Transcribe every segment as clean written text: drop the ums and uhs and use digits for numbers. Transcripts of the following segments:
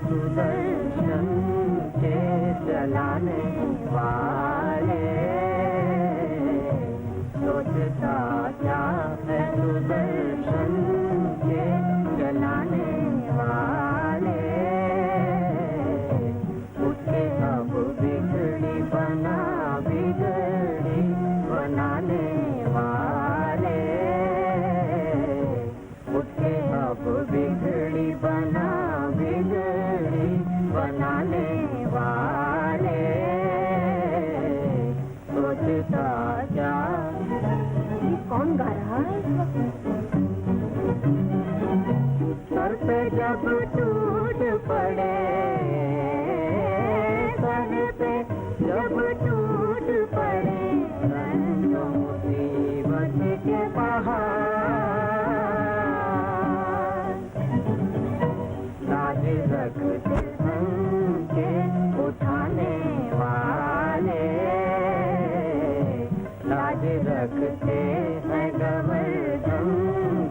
सुदर्शन के चलाने वाले। सोचता क्या है सुदर्शन के चलाने वाले। उठे अब बिगड़ी बनाने वाले। उठे अब बिगड़ी बनाने वाले। सोचता क्या। ये कौन गा रहा है? सर पे जब टूट पड़े, सर पे जब टूट पड़े रंगों मुसीबत के पहाड़। लाज रखते के उठाने वाले। लाज रखते हैं गवर्धन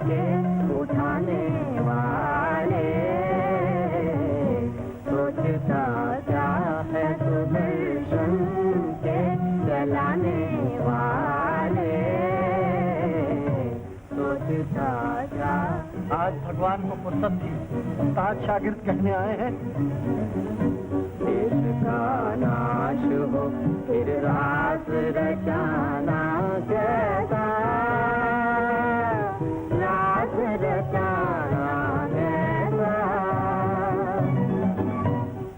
के उठाने वाले। सोचता क्या है सुदर्शन के चलाने वाले। सोचता क्या। आज भगवान को फुर्सत थी, उस्ताद शागिर्द कहने आए हैं। देश का नाश हो फिर रास रचाना कैसा। रास रचाना कैसा।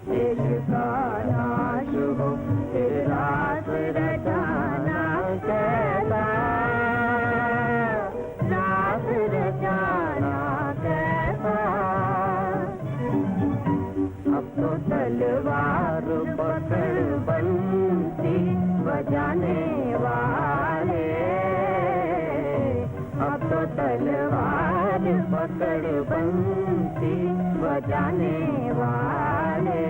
देश का नाश हो फिर रास रचाना कैसा। रास रचाना कैसा। अब तो तलवार पकड़ बंसी बजाने वाले। अब तो तलवार पकड़ बंसी बजाने वाले।